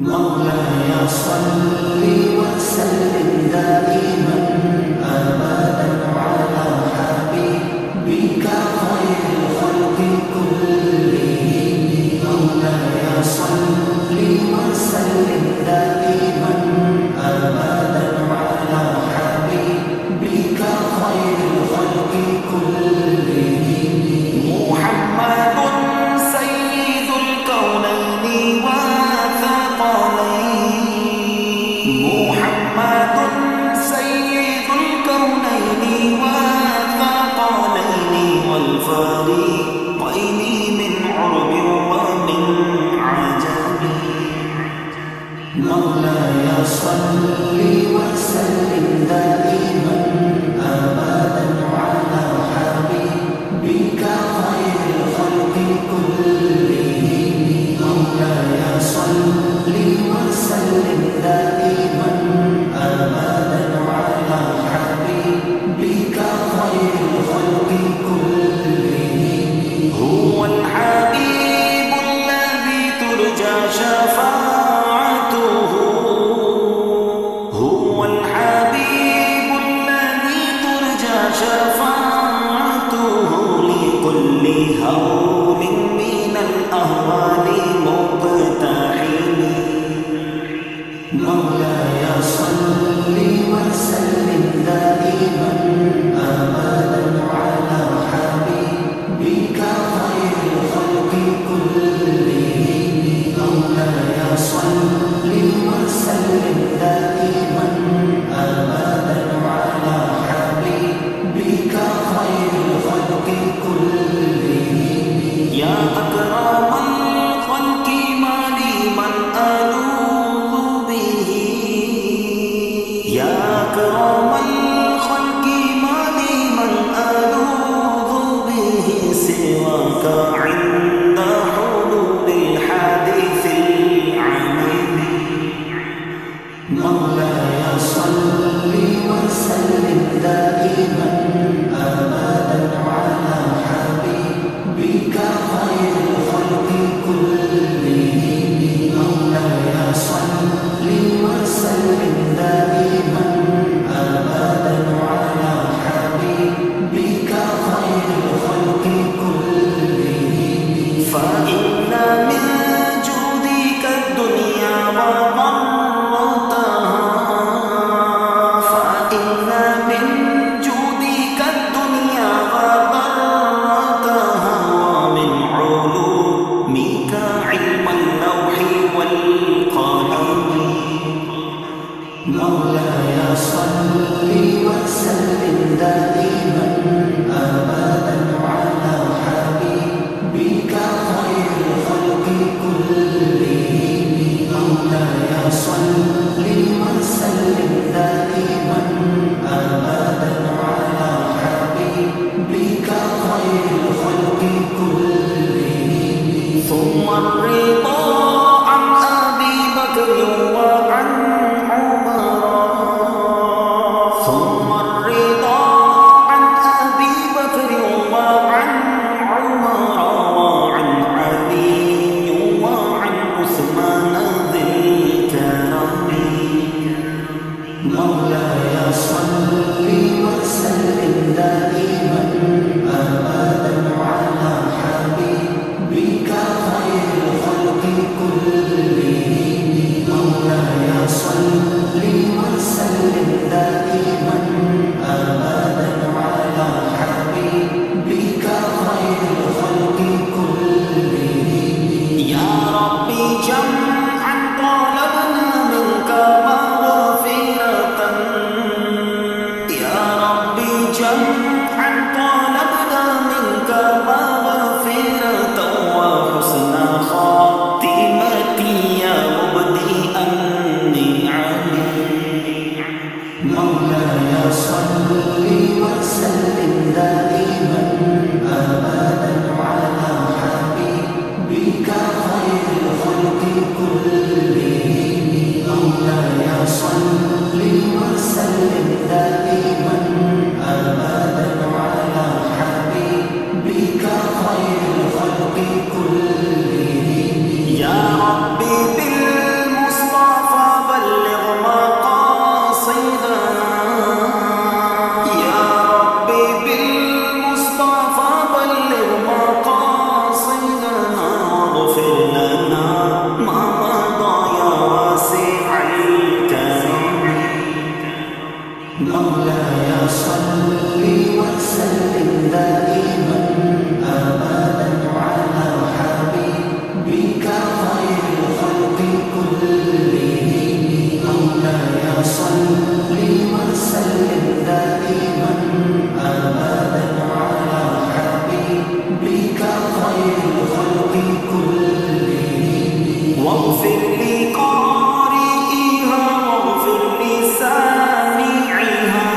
مولاي صل وسلم دائما أبدا على حبيبك خير الخلق كلهم. مولاي صل وسلم دائما أبدا على حبيبك خير الخلق كلهم. محمد سيد الكونين محمد سيد الكونين والثقلين والفريقين من عرب ومن عجم. مولاي صل وسلم دائما أبدا على حبيبك خير الخلق كلهم. مولاي صل وسلم دائما أبدا على حبيبك خير الخلق كلهم. هو الحبيب الذي ترجى شفاعته. هو الحبيب الذي ترجى شفاعته لكل هول من الأهوال مقتحم. مولاي صل وسلم دائما أبدا على حبيبك خير الخلق كلهم. مولاي صل وسلم دائما أبدا على حبيبك خير الخلق كلهم. يا أكرم الخلق ما لي من ألوذ به. يا أكرم الخلق ما لي من ألوذ به سواك عند حلول الحادث العميم. مولاي صل وسلم دائما أبدا على حبيبك خير الخلق كلهم. مولاي صل وسلم دائما أبدا على حبيبك خير الخلق كلهم. فإن من جودك الدنيا وضرتها. فإن من جودك الدنيا وضرتها ومن علومك علم اللوح والقلم. مولاي صل وسلم دائما أبدا على حبيبك خير الخلق كلهم. مولاي صل وسلم دائما أبدا على حبيبك خير الخلق كلهم. ثم الرضا عن أبي بكر وعن ثم الرضا عن أبي بكر وعن عمر وعن علي وعن عثمان ذي الكرم. مولاي صل وسلم دائما أبدا على حبيبك خير الخلق كلهم. مولاي صل وسلم دائما أبدا على حبيبك خير الخلق كلهم. يا ربي جمعا طالبنا منك مغفرة. يا ربي جمعا طالبنا منك مغفرة وحسن خاتمتي يا مبدئ النعم. مولاي صل وسلم دائما أبدا على حبيبك خير الخلق كلهم. مولاي مولاي صل وسلم دائما أبدا على حبيبك خير الخلق كلهم. مولاي صل وسلم دائما أبدا على حبيبك خير الخلق كلهم. واغفر لقارئها واغفر لسامعها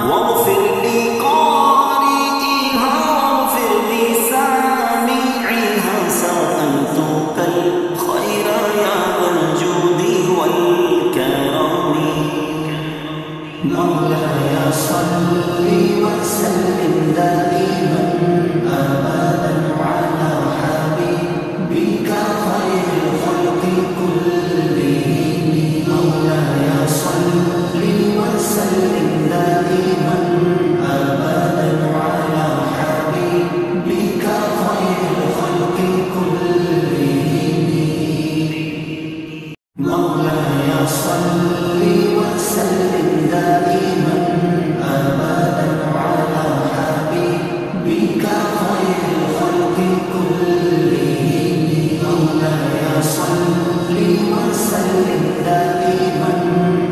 واغفر لقارئها واغفر لسامعها سألتك الخير يا ذا الجود والكرم. مولاي صل وسلم دائما أبدا على حبيبك خير الخلق كلهم. مولاي صل وسلم دائما أبدا على حبيبك خير الخلق كلهم. مولاي صل وسلم دائما أبدا على حبيبك خير الخلق كلهم. مولاي صل وسلم دائما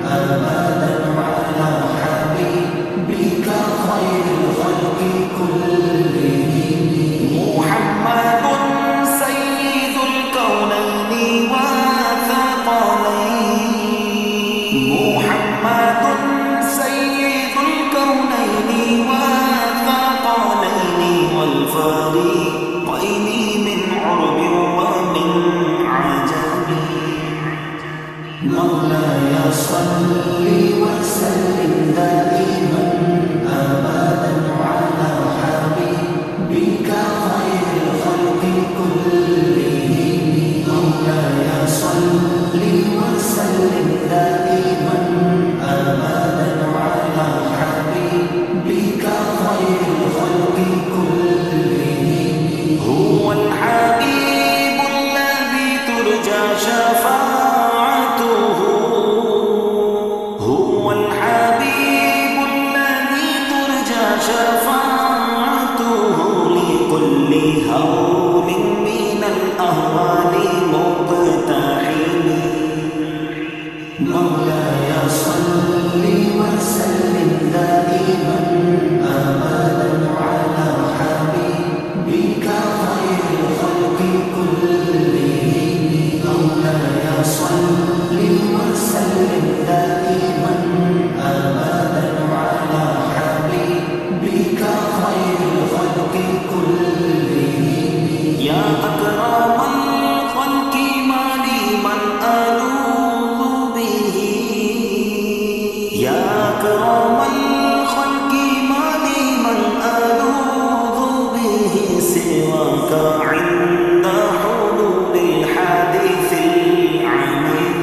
أبدا على حبيبك خير الخلق كلهم. محمد سيد الكونين والثقلين. محمد سيد الكونين والثقلين والفريقين من عرب ومن عجم. مولاي صل وسلم دائما أبدا على حبيبك خير الخلق كلهم. مولاي صل وسلم دائما أبدا على حبيبك خير الخلق كلهم. هو الحبيب الذي ترجى شفاعته. هو الحبيب الذي ترجى شفاعته لكل هول من الأهوال مقتحم. مولاي صل وسلم دائما أبدا على حبيبك خير الخلق كلهم. مولاي صل وسلم دائما أبدا على حبيبك خير الخلق كلهم. يا أكرم الخلق ما لي من ألوذ به. يا أكرم الخلق ما لي من ألوذ به سواك عند حلول الحادث العميم.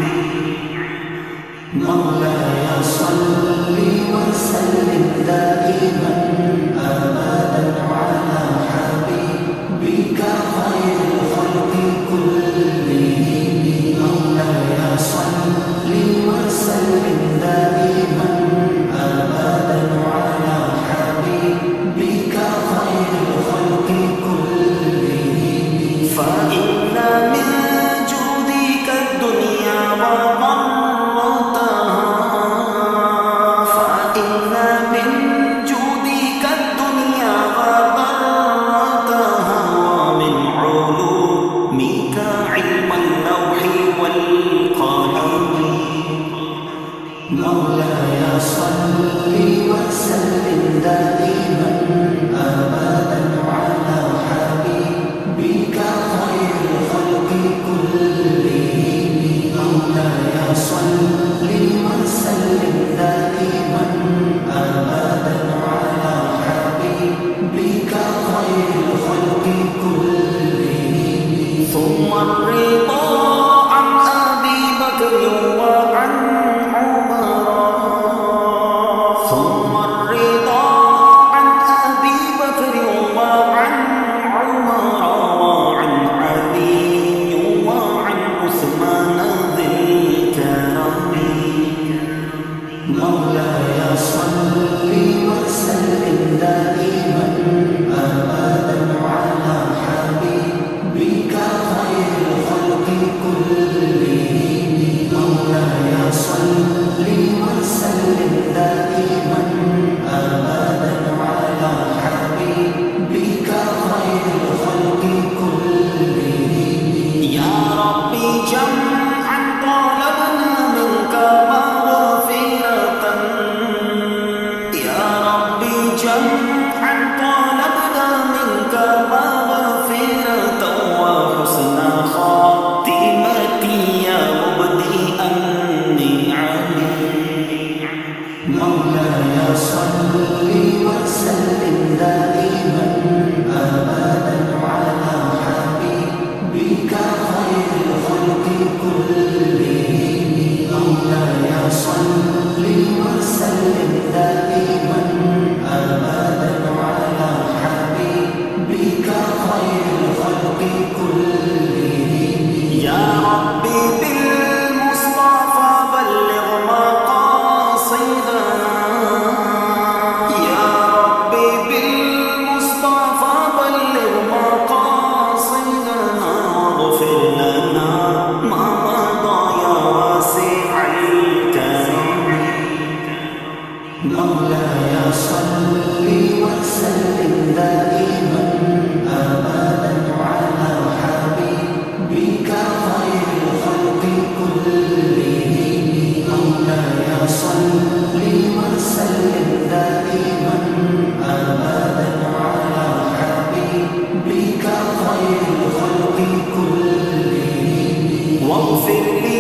مولاي صل وسلم دائما أبدا على حبيبك خير الخلق كلهم. مولاي صل وسلم دائما أبدا على حبيبك خير الخلق كلهم. واغفر لي